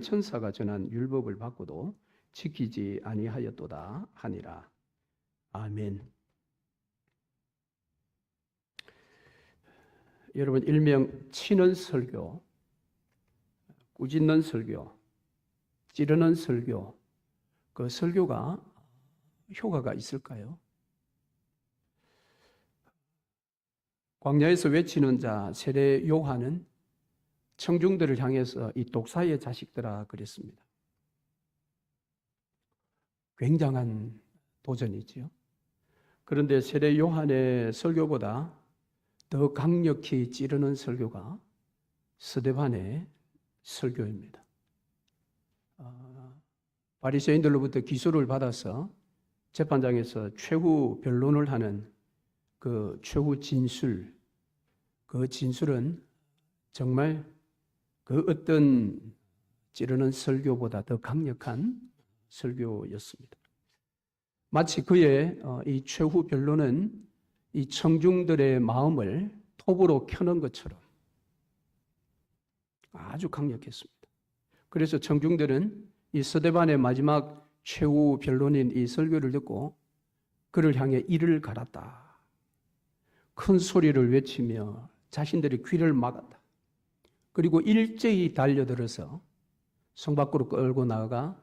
천사가 전한 율법을 받고도 지키지 아니하였도다 하니라. 아멘. 여러분, 일명 치는 설교, 꾸짖는 설교, 찌르는 설교, 그 설교가 효과가 있을까요? 광야에서 외치는 자 세례 요한은 청중들을 향해서 이 독사의 자식들아 그랬습니다. 굉장한 도전이지요. 그런데 세례 요한의 설교보다 더 강력히 찌르는 설교가 스데반의 설교입니다. 바리새인들로부터 기소를 받아서 재판장에서 최후 변론을 하는 그 최후 진술, 그 진술은 정말 그 어떤 찌르는 설교보다 더 강력한 설교였습니다. 마치 그의 이 최후 변론은 이 청중들의 마음을 톱으로 켜는 것처럼 아주 강력했습니다. 그래서 청중들은 이 스데반의 마지막 최후 변론인 이 설교를 듣고 그를 향해 이를 갈았다. 큰 소리를 외치며 자신들의 귀를 막았다. 그리고 일제히 달려들어서 성 밖으로 끌고 나가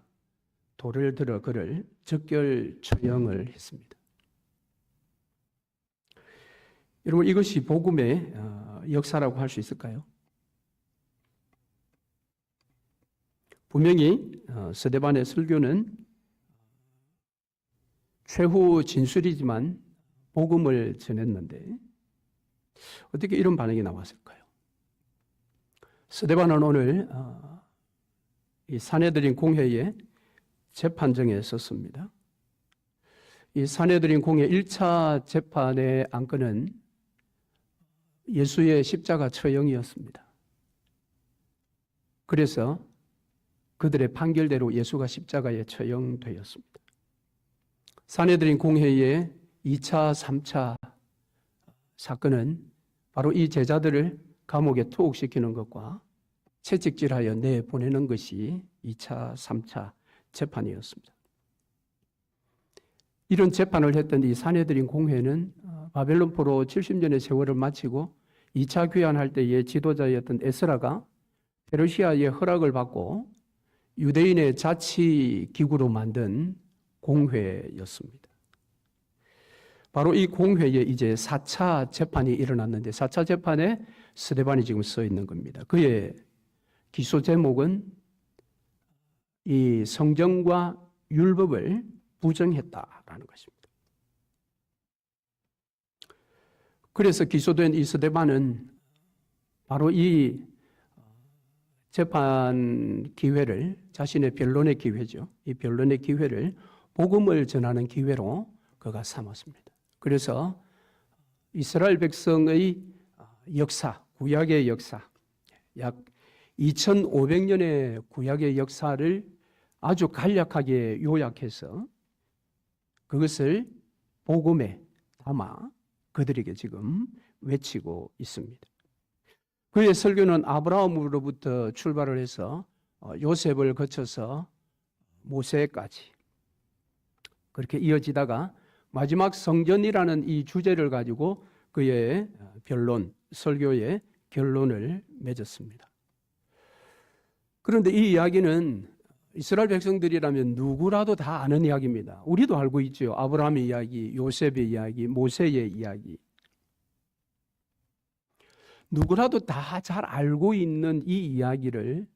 돌을 들어 그를 적결 처형을 했습니다. 여러분, 이것이 복음의 역사라고 할 수 있을까요? 분명히 스데반의 설교는 최후 진술이지만 복음을 전했는데 어떻게 이런 반응이 나왔을까요? 스데반은 오늘 이 사내들인 공회의 재판정에 섰습니다. 이 사내들인 공회 1차 재판의 안건은 예수의 십자가 처형이었습니다. 그래서 그들의 판결대로 예수가 십자가에 처형되었습니다. 사내들인 공회의 2차, 3차 사건은 바로 이 제자들을 감옥에 투옥시키는 것과 채찍질하여 내보내는 것이 2차, 3차 재판이었습니다. 이런 재판을 했던 이 사내들인 공회는 바벨론 포로 70년의 세월을 마치고 2차 귀환할 때의 지도자였던 에스라가 페르시아의 허락을 받고 유대인의 자치기구로 만든 공회였습니다. 바로 이 공회에 이제 4차 재판이 일어났는데 4차 재판에 스데반이 지금 서 있는 겁니다. 그의 기소 제목은 이 성경과 율법을 부정했다라는 것입니다. 그래서 기소된 이 스데반은 바로 이 재판 기회를 자신의 변론의 기회죠. 이 변론의 기회를 복음을 전하는 기회로 그가 삼았습니다. 그래서 이스라엘 백성의 역사, 구약의 역사, 약 2500년의 구약의 역사를 아주 간략하게 요약해서 그것을 복음에 담아 그들에게 지금 외치고 있습니다. 그의 설교는 아브라함으로부터 출발을 해서 요셉을 거쳐서 모세까지 그렇게 이어지다가 마지막 성전이라는 이 주제를 가지고 그의 변론, 설교의 결론을 맺었습니다. 그런데 이 이야기는 이스라엘 백성들이라면 누구라도 다 아는 이야기입니다. 우리도 알고 있죠. 아브라함의 이야기, 요셉의 이야기, 모세의 이야기. 누구라도 다 잘 알고 있는 이 이야기를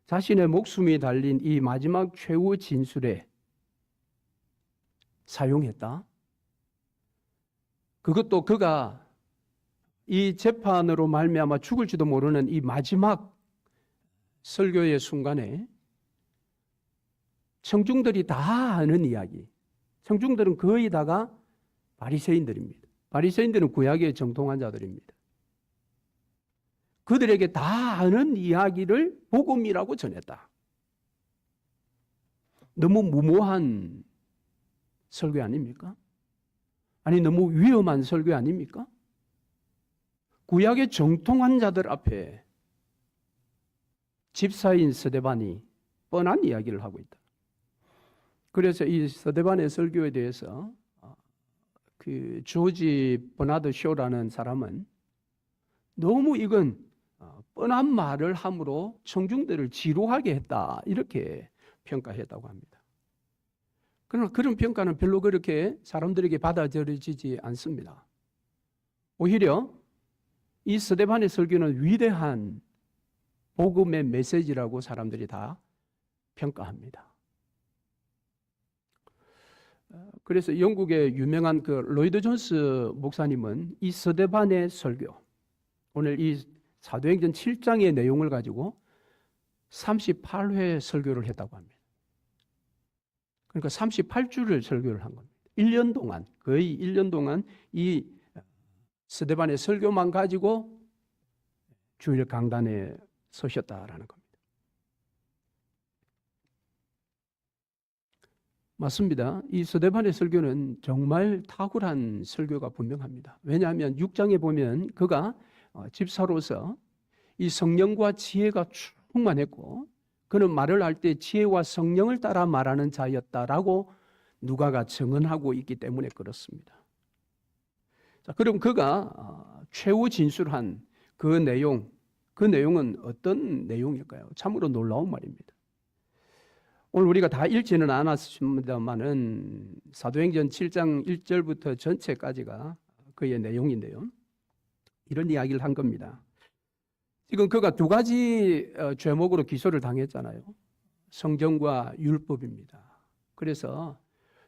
자신의 목숨이 달린 이 마지막 최후 진술에 사용했다. 그것도 그가 이 재판으로 말미암아 죽을지도 모르는 이 마지막 설교의 순간에 청중들이 다 아는 이야기. 청중들은 거의 다가 바리새인들입니다. 바리새인들은 구약의 정통한 자들입니다. 그들에게 다 아는 이야기를 복음이라고 전했다. 너무 무모한 설교 아닙니까? 아니 너무 위험한 설교 아닙니까? 구약의 정통한 자들 앞에 집사인 스데반이 뻔한 이야기를 하고 있다. 그래서 이 스데반의 설교에 대해서 그 조지 버나드 쇼라는 사람은 너무 이건 뻔한 말을 함으로 청중들을 지루하게 했다, 이렇게 평가했다고 합니다. 그러나 그런 평가는 별로 그렇게 사람들에게 받아들여지지 않습니다. 오히려 이 스데반의 설교는 위대한 복음의 메시지라고 사람들이 다 평가합니다. 그래서 영국의 유명한 그 로이드 존스 목사님은 이 스데반의 설교, 오늘 이 사도행전 7장의 내용을 가지고 38회 설교를 했다고 합니다. 그러니까 38주를 설교를 한 겁니다. 1년 동안, 거의 1년 동안 이 스데반의 설교만 가지고 주일 강단에 서셨다라는 겁니다. 맞습니다. 이 스데반의 설교는 정말 탁월한 설교가 분명합니다. 왜냐하면 6장에 보면 그가 집사로서 이 성령과 지혜가 충만했고 그는 말을 할 때 지혜와 성령을 따라 말하는 자였다라고 누가가 증언하고 있기 때문에 그렇습니다. 자, 그럼 그가 최후 진술한 그 내용은 어떤 내용일까요? 참으로 놀라운 말입니다. 오늘 우리가 다 읽지는 않았습니다만은 사도행전 7장 1절부터 전체까지가 그의 내용인데요. 이런 이야기를 한 겁니다. 지금 그가 두 가지 죄목으로 기소를 당했잖아요. 성전과 율법입니다. 그래서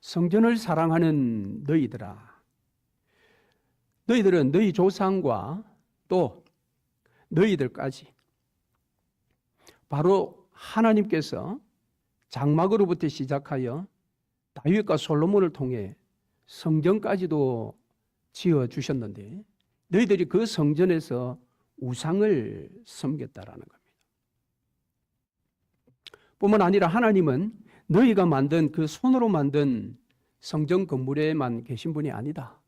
성전을 사랑하는 너희들아, 너희들은 너희 조상과 또 너희들까지 바로 하나님께서 장막으로부터 시작하여 다윗과 솔로몬을 통해 성전까지도 지어주셨는데 너희들이 그 성전에서 우상을 섬겼다라는 겁니다. 뿐만 아니라 하나님은 너희가 만든 그 손으로 만든 성전 건물에만 계신 분이 아니다.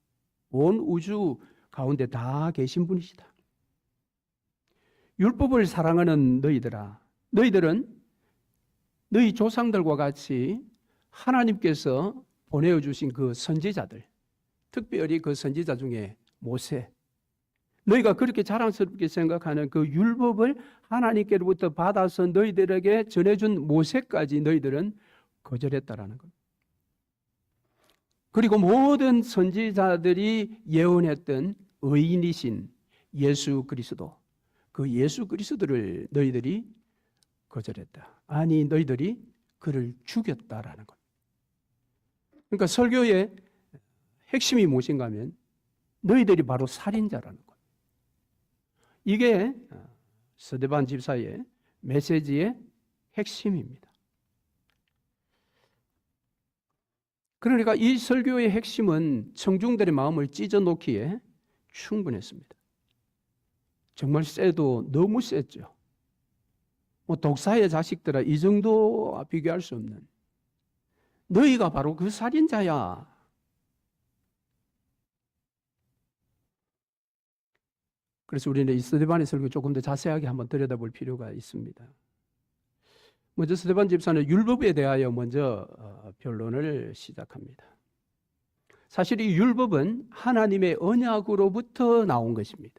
온 우주 가운데 다 계신 분이시다. 율법을 사랑하는 너희들아, 너희들은 너희 조상들과 같이 하나님께서 보내어 주신 그 선지자들, 특별히 그 선지자 중에 모세, 너희가 그렇게 자랑스럽게 생각하는 그 율법을 하나님께로부터 받아서 너희들에게 전해준 모세까지 너희들은 거절했다라는 겁니다. 그리고 모든 선지자들이 예언했던 의인이신 예수 그리스도, 그 예수 그리스도를 너희들이 거절했다. 아니, 너희들이 그를 죽였다라는 겁니다. 그러니까 설교의 핵심이 무엇인가 하면 너희들이 바로 살인자라는 겁니다. 이게 스데반 집사의 메시지의 핵심입니다. 그러니까 이 설교의 핵심은 청중들의 마음을 찢어놓기에 충분했습니다. 정말 세도 너무 셌죠. 독사의 자식들아, 이 정도와 비교할 수 없는, 너희가 바로 그 살인자야. 그래서 우리는 이 스데반의 설교 조금 더 자세하게 한번 들여다볼 필요가 있습니다. 먼저 스데반 집사는 율법에 대하여 먼저 변론을 시작합니다. 사실 이 율법은 하나님의 언약으로부터 나온 것입니다.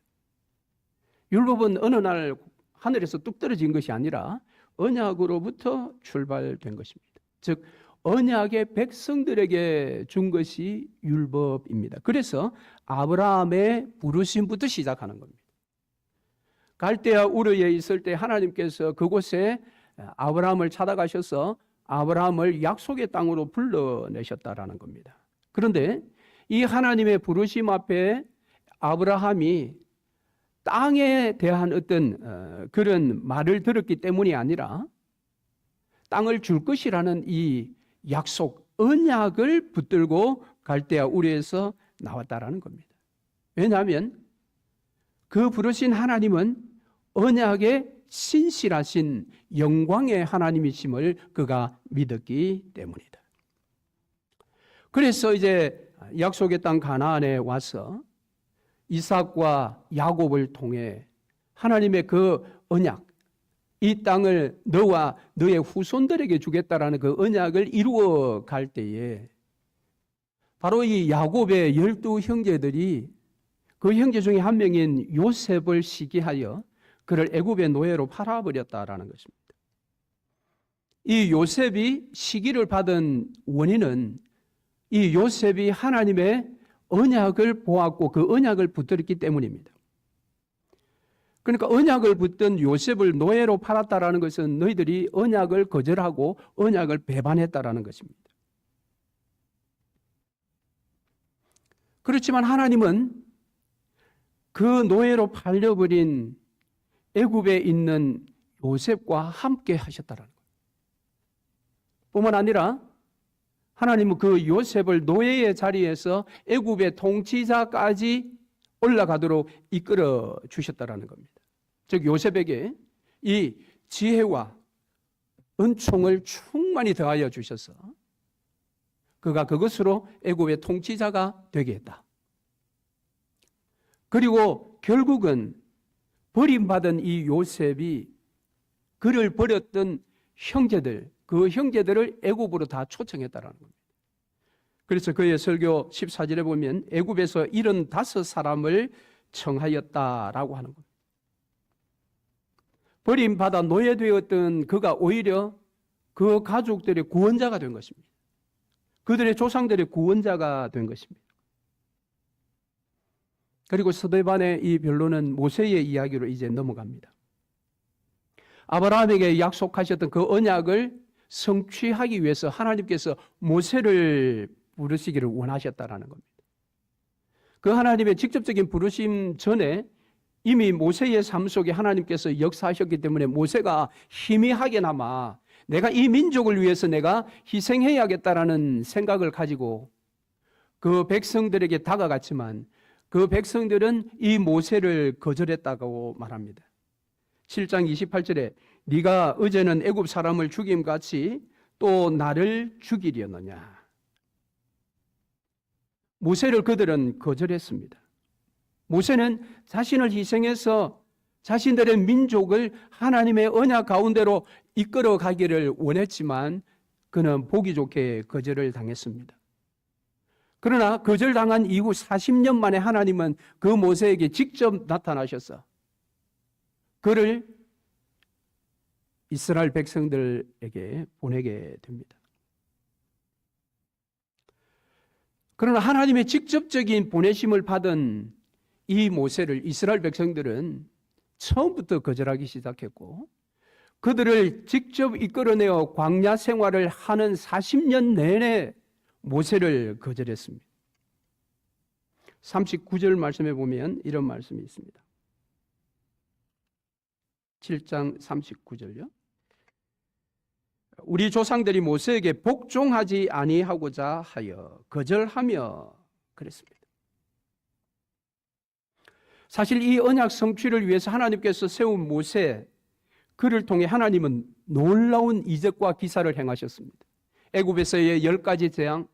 율법은 어느 날 하늘에서 뚝 떨어진 것이 아니라 언약으로부터 출발된 것입니다. 즉 언약의 백성들에게 준 것이 율법입니다. 그래서 아브라함의 부르심부터 시작하는 겁니다. 갈대아 우르에 있을 때 하나님께서 그곳에 아브라함을 찾아가셔서 아브라함을 약속의 땅으로 불러내셨다라는 겁니다. 그런데 이 하나님의 부르심 앞에 아브라함이 땅에 대한 어떤 그런 말을 들었기 때문이 아니라 땅을 줄 것이라는 이 약속, 언약을 붙들고 갈대아 우르에서 나왔다라는 겁니다. 왜냐하면 그 부르신 하나님은 언약의 신실하신 영광의 하나님이심을 그가 믿었기 때문이다. 그래서 이제 약속의 땅 가나안에 와서 이삭과 야곱을 통해 하나님의 그 언약, 이 땅을 너와 너의 후손들에게 주겠다라는 그 언약을 이루어 갈 때에 바로 이 야곱의 12 형제들이 그 형제 중에 한 명인 요셉을 시기하여 그를 애굽의 노예로 팔아버렸다라는 것입니다. 이 요셉이 시기를 받은 원인은 이 요셉이 하나님의 언약을 보았고 그 언약을 붙들었기 때문입니다. 그러니까 언약을 붙든 요셉을 노예로 팔았다라는 것은 너희들이 언약을 거절하고 언약을 배반했다라는 것입니다. 그렇지만 하나님은 그 노예로 팔려버린 애굽에 있는 요셉과 함께 하셨다라는 거예요. 뿐만 아니라 하나님은 그 요셉을 노예의 자리에서 애굽의 통치자까지 올라가도록 이끌어 주셨다라는 겁니다. 즉 요셉에게 이 지혜와 은총을 충만히 더하여 주셔서 그가 그것으로 애굽의 통치자가 되게 했다. 그리고 결국은 버림받은 이 요셉이 그를 버렸던 형제들, 그 형제들을 애굽으로 다 초청했다라는 겁니다. 그래서 그의 설교 14절에 보면 애굽에서 75사람을 청하였다라고 하는 겁니다. 버림받아 노예되었던 그가 오히려 그 가족들의 구원자가 된 것입니다. 그들의 조상들의 구원자가 된 것입니다. 그리고 스데반의 이 변론은 모세의 이야기로 이제 넘어갑니다. 아브라함에게 약속하셨던 그 언약을 성취하기 위해서 하나님께서 모세를 부르시기를 원하셨다라는 겁니다. 그 하나님의 직접적인 부르심 전에 이미 모세의 삶 속에 하나님께서 역사하셨기 때문에 모세가 희미하게나마 내가 이 민족을 위해서 내가 희생해야겠다라는 생각을 가지고 그 백성들에게 다가갔지만 그 백성들은 이 모세를 거절했다고 말합니다. 7장 28절에 네가 어제는 애굽 사람을 죽임같이 또 나를 죽이려느냐. 모세를 그들은 거절했습니다. 모세는 자신을 희생해서 자신들의 민족을 하나님의 언약 가운데로 이끌어 가기를 원했지만 그는 보기 좋게 거절을 당했습니다. 그러나 거절당한 이후 40년 만에 하나님은 그 모세에게 직접 나타나셔서 그를 이스라엘 백성들에게 보내게 됩니다. 그러나 하나님의 직접적인 보내심을 받은 이 모세를 이스라엘 백성들은 처음부터 거절하기 시작했고 그들을 직접 이끌어내어 광야 생활을 하는 40년 내내 모세를 거절했습니다. 39절 말씀에 보면 이런 말씀이 있습니다. 7장 39절요. 우리 조상들이 모세에게 복종하지 아니하고자 하여 거절하며 그랬습니다. 사실 이 언약 성취를 위해서 하나님께서 세운 모세, 그를 통해 하나님은 놀라운 이적과 기사를 행하셨습니다. 애굽에서의 10가지 재앙,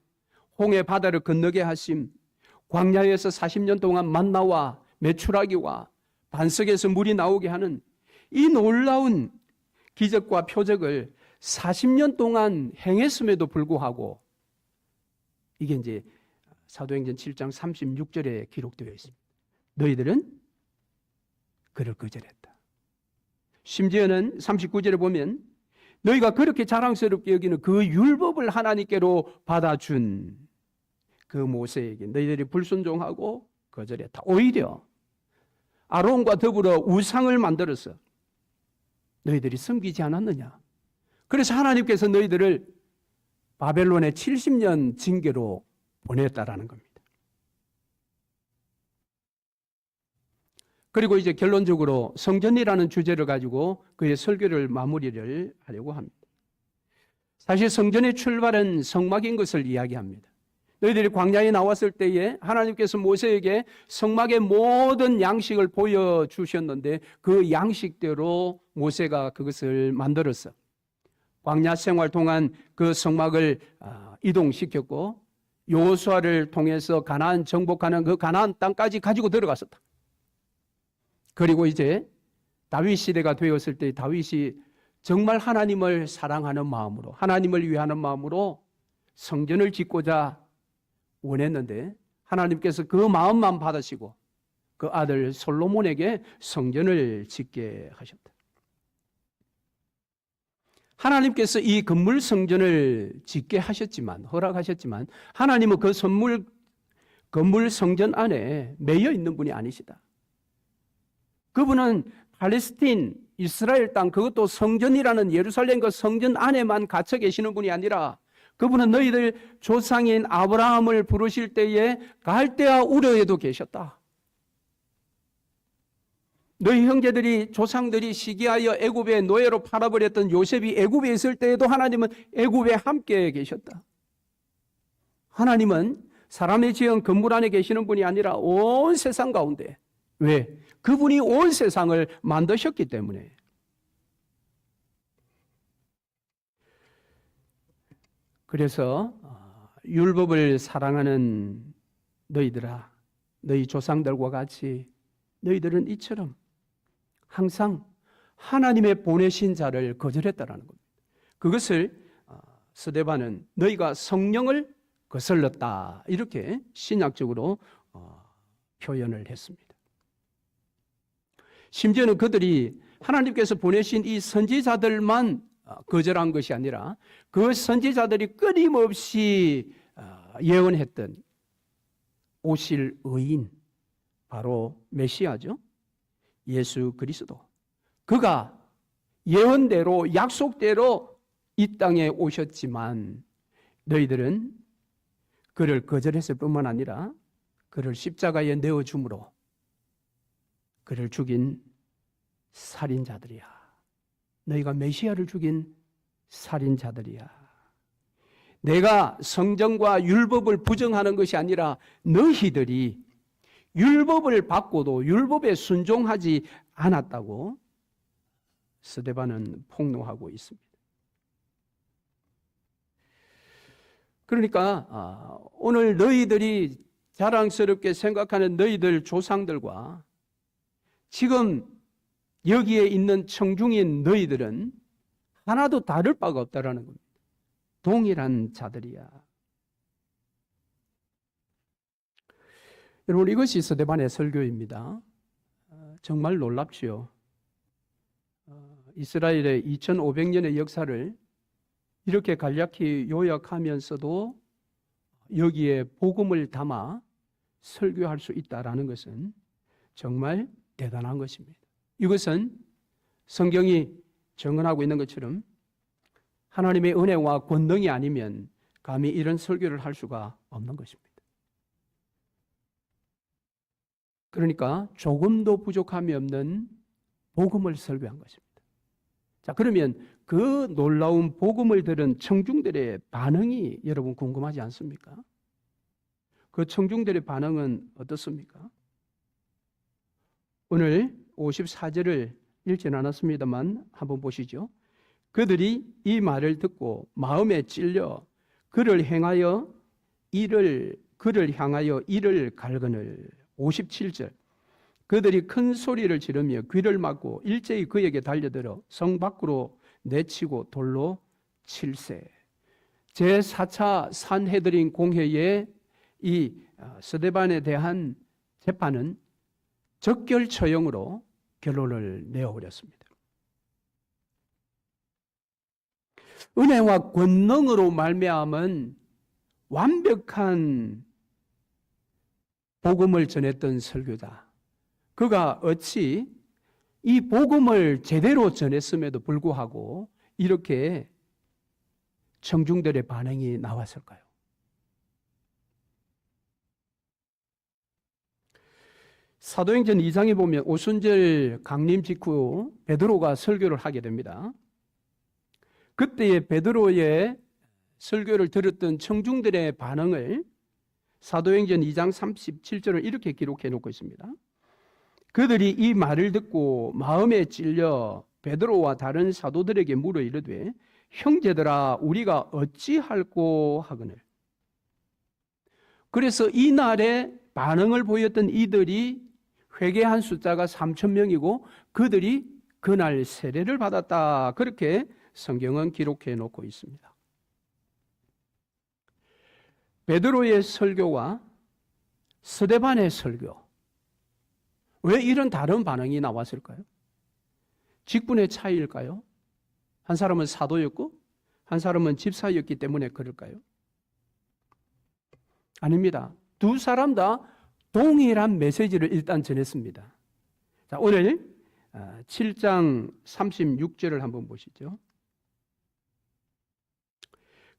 홍해 바다를 건너게 하심, 광야에서 40년 동안 만나와 메추라기와 반석에서 물이 나오게 하는 이 놀라운 기적과 표적을 40년 동안 행했음에도 불구하고 이게 이제 사도행전 7장 36절에 기록되어 있습니다. 너희들은 그를 거절했다. 심지어는 39절에 보면 너희가 그렇게 자랑스럽게 여기는 그 율법을 하나님께로 받아준 그 모세에게 너희들이 불순종하고 거절했다. 오히려 아론과 더불어 우상을 만들어서 너희들이 섬기지 않았느냐. 그래서 하나님께서 너희들을 바벨론의 70년 징계로 보냈다라는 겁니다. 그리고 이제 결론적으로 성전이라는 주제를 가지고 그의 설교를 마무리를 하려고 합니다. 사실 성전의 출발은 성막인 것을 이야기합니다. 너희들이 광야에 나왔을 때에 하나님께서 모세에게 성막의 모든 양식을 보여주셨는데 그 양식대로 모세가 그것을 만들어서 광야 생활 동안 그 성막을 이동시켰고 여호수아를 통해서 가나안 정복하는 그 가나안 땅까지 가지고 들어갔었다. 그리고 이제 다윗 시대가 되었을 때 다윗이 정말 하나님을 사랑하는 마음으로, 하나님을 위하는 마음으로 성전을 짓고자 원했는데 하나님께서 그 마음만 받으시고 그 아들 솔로몬에게 성전을 짓게 하셨다. 하나님께서 이 건물 성전을 짓게 하셨지만, 허락하셨지만 하나님은 그 건물 성전 안에 매여 있는 분이 아니시다. 그분은 팔레스틴, 이스라엘 땅, 그것도 성전이라는 예루살렘 그 성전 안에만 갇혀 계시는 분이 아니라 그분은 너희들 조상인 아브라함을 부르실 때에 갈대아 우르에도 계셨다. 너희 형제들이 조상들이 시기하여 애굽의 노예로 팔아버렸던 요셉이 애굽에 있을 때에도 하나님은 애굽에 함께 계셨다. 하나님은 사람의 지은 건물 안에 계시는 분이 아니라 온 세상 가운데. 왜? 그분이 온 세상을 만드셨기 때문에. 그래서 율법을 사랑하는 너희들아, 너희 조상들과 같이 너희들은 이처럼 항상 하나님의 보내신 자를 거절했다라는 겁니다. 그것을 스데반은 너희가 성령을 거슬렀다 이렇게 신약적으로 표현을 했습니다. 심지어는 그들이 하나님께서 보내신 이 선지자들만 거절한 것이 아니라 그 선지자들이 끊임없이 예언했던 오실 의인, 바로 메시아죠. 예수 그리스도. 그가 예언대로 약속대로 이 땅에 오셨지만 너희들은 그를 거절했을 뿐만 아니라 그를 십자가에 내어줌으로 그를 죽인 살인자들이야. 너희가 메시아를 죽인 살인자들이야. 내가 성경과 율법을 부정하는 것이 아니라 너희들이 율법을 받고도 율법에 순종하지 않았다고 스데반은 폭로하고 있습니다. 그러니까 오늘 너희들이 자랑스럽게 생각하는 너희들 조상들과 지금 여기에 있는 청중인 너희들은 하나도 다를 바가 없다라는 겁니다. 동일한 자들이야. 여러분, 이것이 스데반의 설교입니다. 정말 놀랍지요. 이스라엘의 2500년의 역사를 이렇게 간략히 요약하면서도 여기에 복음을 담아 설교할 수 있다라는 것은 정말 대단한 것입니다. 이것은 성경이 증언하고 있는 것처럼 하나님의 은혜와 권능이 아니면 감히 이런 설교를 할 수가 없는 것입니다. 그러니까 조금도 부족함이 없는 복음을 설교한 것입니다. 자, 그러면 그 놀라운 복음을 들은 청중들의 반응이 여러분 궁금하지 않습니까? 그 청중들의 반응은 어떻습니까? 오늘 54절을 읽지는 않았습니다만 한번 보시죠. 그들이 이 말을 듣고 마음에 찔려 그를 향하여 이를 갈거늘. 57절. 그들이 큰 소리를 지르며 귀를 막고 일제히 그에게 달려들어 성 밖으로 내치고 돌로 칠세. 제4차 산헤드린 공회의 이 스데반에 대한 재판은 적결처형으로 결론을 내어버렸습니다. 은혜와 권능으로 말미암은 완벽한 복음을 전했던 설교자. 그가 어찌 이 복음을 제대로 전했음에도 불구하고 이렇게 청중들의 반응이 나왔을까요? 사도행전 2장에 보면 오순절 강림 직후 베드로가 설교를 하게 됩니다. 그때의 베드로의 설교를 들었던 청중들의 반응을 사도행전 2장 37절을 이렇게 기록해 놓고 있습니다. 그들이 이 말을 듣고 마음에 찔려 베드로와 다른 사도들에게 물어 이르되 형제들아 우리가 어찌할꼬 하거늘. 그래서 이날에 반응을 보였던 이들이 회개한 숫자가 3,000명이고 그들이 그날 세례를 받았다. 그렇게 성경은 기록해 놓고 있습니다. 베드로의 설교와 스데반의 설교, 왜 이런 다른 반응이 나왔을까요? 직분의 차이일까요? 한 사람은 사도였고 한 사람은 집사였기 때문에 그럴까요? 아닙니다. 두 사람 다 동일한 메시지를 일단 전했습니다. 자, 오늘 7장 36절을 한번 보시죠.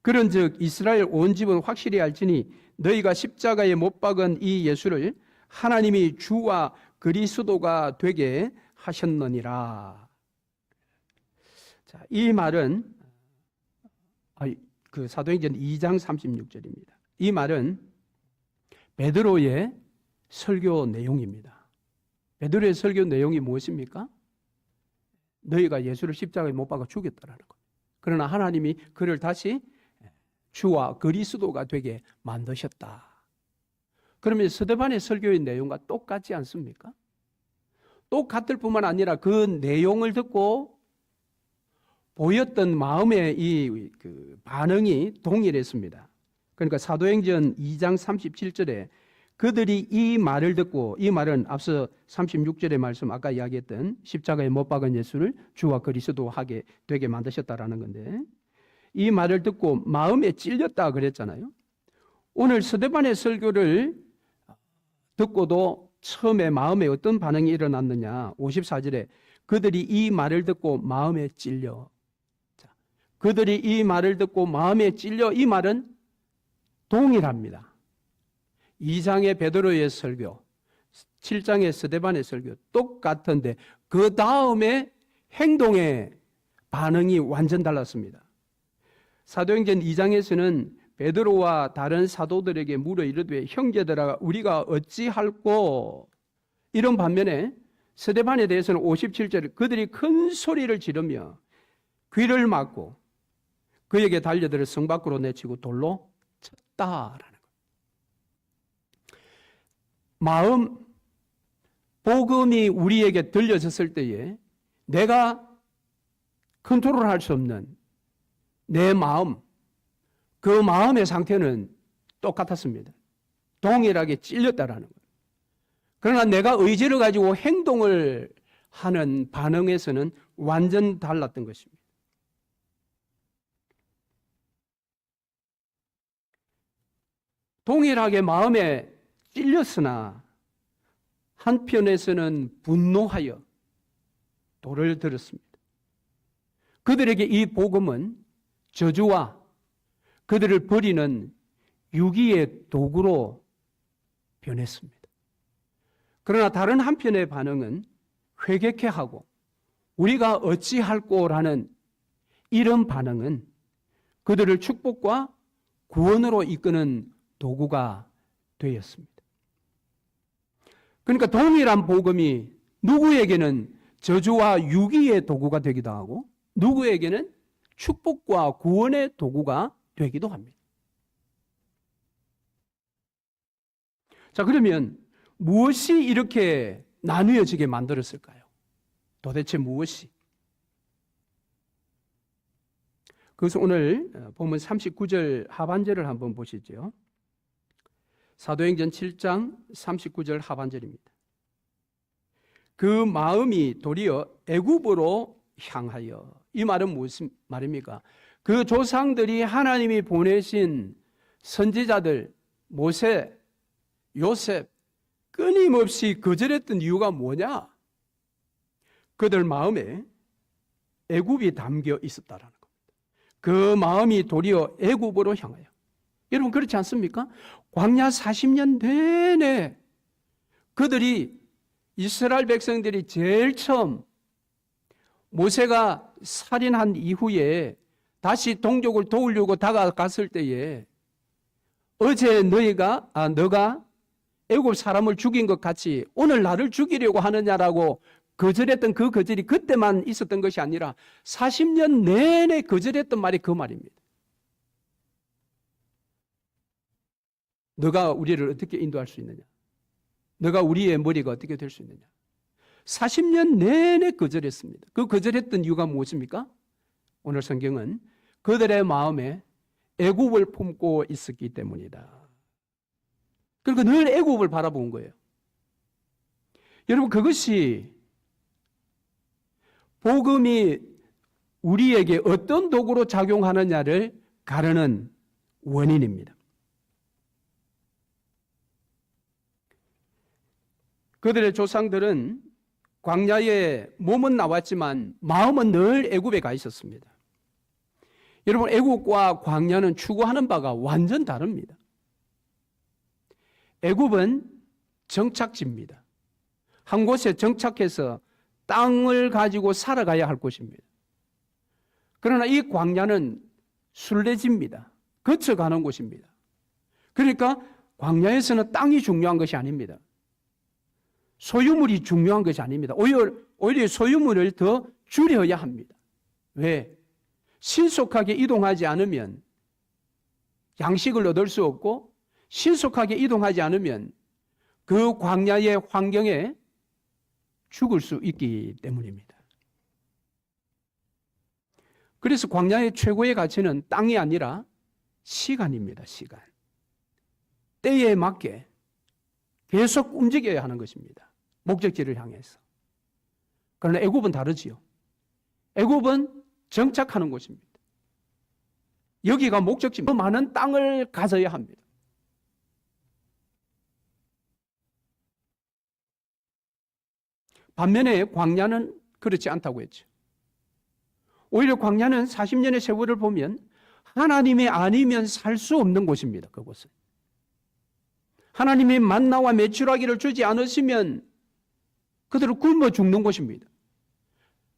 그런즉 이스라엘 온 집은 확실히 알지니 너희가 십자가에 못 박은 이 예수를 하나님이 주와 그리스도가 되게 하셨느니라. 자, 이 말은 그 사도행전 2장 36절입니다. 이 말은 베드로의 설교 내용입니다. 베드로의 설교 내용이 무엇입니까? 너희가 예수를 십자가에 못 박아 죽였다라는 것. 그러나 하나님이 그를 다시 주와 그리스도가 되게 만드셨다. 그러면 스데반의 설교의 내용과 똑같지 않습니까? 똑같을 뿐만 아니라 그 내용을 듣고 보였던 마음의 그 반응이 동일했습니다. 그러니까 사도행전 2장 37절에 그들이 이 말을 듣고, 이 말은 앞서 36절의 말씀 아까 이야기했던 십자가에 못 박은 예수를 주와 그리스도 하게 되게 만드셨다라는 건데, 이 말을 듣고 마음에 찔렸다 그랬잖아요. 오늘 스데반의 설교를 듣고도 처음에 마음에 어떤 반응이 일어났느냐. 54절에 그들이 이 말을 듣고 마음에 찔려. 그들이 이 말을 듣고 마음에 찔려. 이 말은 동일합니다. 2장의 베드로의 설교, 7장의 스데반의 설교 똑같은데 그 다음에 행동의 반응이 완전 달랐습니다. 사도행전 2장에서는 베드로와 다른 사도들에게 물어 이르되 형제들아 우리가 어찌할꼬, 이런 반면에 스데반에 대해서는 57절에 그들이 큰 소리를 지르며 귀를 막고 그에게 달려들어 성 밖으로 내치고 돌로 쳤다라는 것. 마음, 복음이 우리에게 들려졌을 때에 내가 컨트롤할 수 없는 내 마음, 그 마음의 상태는 똑같았습니다. 동일하게 찔렸다라는 거예요. 그러나 내가 의지를 가지고 행동을 하는 반응에서는 완전 달랐던 것입니다. 동일하게 마음에 찔렸으나 한편에서는 분노하여 돌을 들었습니다. 그들에게 이 복음은 저주와 그들을 버리는 유기의 도구로 변했습니다. 그러나 다른 한편의 반응은 회개케 하고 우리가 어찌할꼬라는 이런 반응은 그들을 축복과 구원으로 이끄는 도구가 되었습니다. 그러니까 동일한 복음이 누구에게는 저주와 유기의 도구가 되기도 하고 누구에게는 축복과 구원의 도구가 되기도 합니다. 자, 그러면 무엇이 이렇게 나누어지게 만들었을까요? 도대체 무엇이? 그래서 오늘 본문 39절 하반절을 한번 보시죠. 사도행전 7장 39절 하반절입니다. 그 마음이 도리어 애굽으로 향하여, 이 말은 무슨 말입니까? 그 조상들이 하나님이 보내신 선지자들 모세, 요셉 끊임없이 거절했던 이유가 뭐냐? 그들 마음에 애굽이 담겨 있었다라는 겁니다. 그 마음이 도리어 애굽으로 향하여. 여러분 그렇지 않습니까? 광야 40년 내내 그들이 이스라엘 백성들이 제일 처음 모세가 살인한 이후에 다시 동족을 도우려고 다가갔을 때에 어제 너가 애굽 사람을 죽인 것 같이 오늘 나를 죽이려고 하느냐라고 거절했던 그 거절이 그때만 있었던 것이 아니라 40년 내내 거절했던 말이 그 말입니다. 너가 우리를 어떻게 인도할 수 있느냐? 너가 우리의 머리가 어떻게 될 수 있느냐? 40년 내내 거절했습니다. 그 거절했던 이유가 무엇입니까? 오늘 성경은 그들의 마음에 애굽을 품고 있었기 때문이다. 그러니까 늘 애굽을 바라본 거예요. 여러분, 그것이 복음이 우리에게 어떤 도구로 작용하느냐를 가르는 원인입니다. 그들의 조상들은 광야에 몸은 나왔지만 마음은 늘 애굽에 가 있었습니다. 여러분, 애굽과 광야는 추구하는 바가 완전 다릅니다. 애굽은 정착지입니다. 한 곳에 정착해서 땅을 가지고 살아가야 할 곳입니다. 그러나 이 광야는 순례지입니다. 거쳐가는 곳입니다. 그러니까 광야에서는 땅이 중요한 것이 아닙니다. 소유물이 중요한 것이 아닙니다. 오히려 소유물을 더 줄여야 합니다. 왜? 신속하게 이동하지 않으면 양식을 얻을 수 없고, 신속하게 이동하지 않으면 그 광야의 환경에 죽을 수 있기 때문입니다. 그래서 광야의 최고의 가치는 땅이 아니라 시간입니다. 시간. 때에 맞게 계속 움직여야 하는 것입니다. 목적지를 향해서. 그러나 애굽은 다르지요. 애굽은 정착하는 곳입니다. 여기가 목적지입니다. 더 많은 땅을 가져야 합니다. 반면에 광야는 그렇지 않다고 했죠. 오히려 광야는 40년의 세월을 보면 하나님이 아니면 살 수 없는 곳입니다. 그곳은. 하나님이 만나와 메추라기를 주지 않으시면 그들을 굶어 죽는 곳입니다.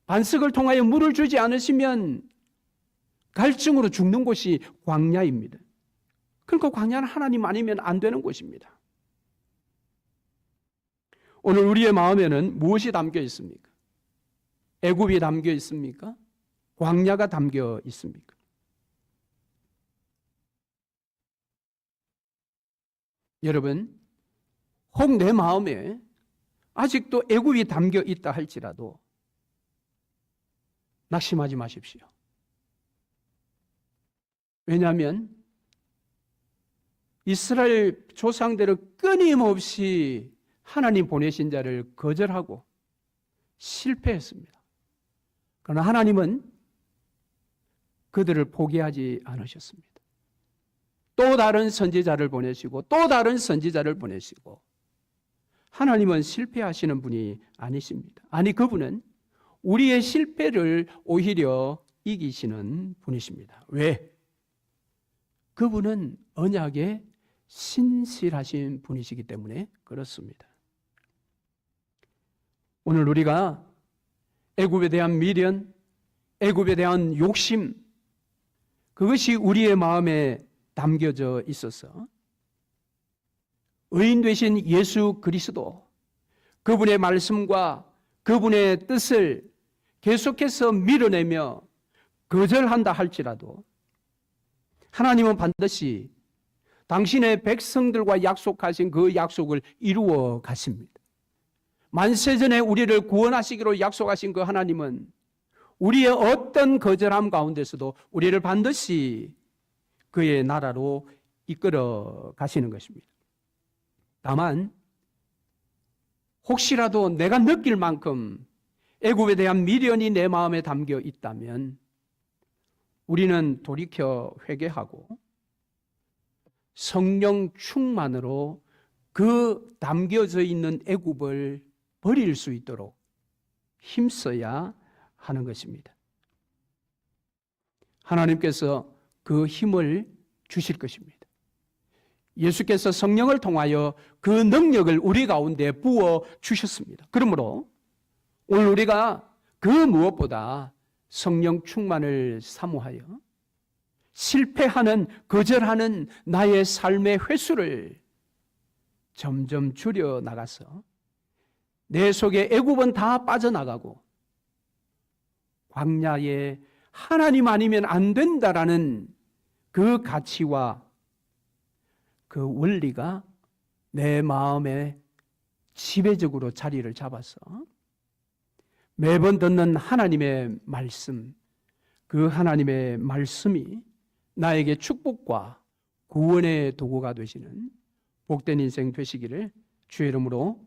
반석을 통하여 물을 주지 않으시면 갈증으로 죽는 곳이 광야입니다. 그러니까 광야는 하나님 아니면 안 되는 곳입니다. 오늘 우리의 마음에는 무엇이 담겨 있습니까? 애굽이 담겨 있습니까? 광야가 담겨 있습니까? 여러분, 혹 내 마음에 아직도 애굽이 담겨 있다 할지라도 낙심하지 마십시오. 왜냐하면 이스라엘 조상들은 끊임없이 하나님 보내신 자를 거절하고 실패했습니다. 그러나 하나님은 그들을 포기하지 않으셨습니다. 또 다른 선지자를 보내시고 또 다른 선지자를 보내시고, 하나님은 실패하시는 분이 아니십니다. 아니, 그분은 우리의 실패를 오히려 이기시는 분이십니다. 왜? 그분은 언약에 신실하신 분이시기 때문에 그렇습니다. 오늘 우리가 애굽에 대한 미련, 애굽에 대한 욕심, 그것이 우리의 마음에 담겨져 있어서 의인 되신 예수 그리스도, 그분의 말씀과 그분의 뜻을 계속해서 밀어내며 거절한다 할지라도 하나님은 반드시 당신의 백성들과 약속하신 그 약속을 이루어 가십니다. 만세전에 우리를 구원하시기로 약속하신 그 하나님은 우리의 어떤 거절함 가운데서도 우리를 반드시 그의 나라로 이끌어 가시는 것입니다. 다만 혹시라도 내가 느낄 만큼 애굽에 대한 미련이 내 마음에 담겨 있다면 우리는 돌이켜 회개하고 성령 충만으로 그 담겨져 있는 애굽을 버릴 수 있도록 힘써야 하는 것입니다. 하나님께서 그 힘을 주실 것입니다. 예수께서 성령을 통하여 그 능력을 우리 가운데 부어 주셨습니다. 그러므로 오늘 우리가 그 무엇보다 성령 충만을 사모하여 실패하는, 거절하는 나의 삶의 횟수를 점점 줄여 나가서 내 속에 애굽은 다 빠져나가고 광야에 하나님 아니면 안 된다라는 그 가치와 그 원리가 내 마음에 지배적으로 자리를 잡아서 매번 듣는 하나님의 말씀, 그 하나님의 말씀이 나에게 축복과 구원의 도구가 되시는 복된 인생 되시기를 주의 이름으로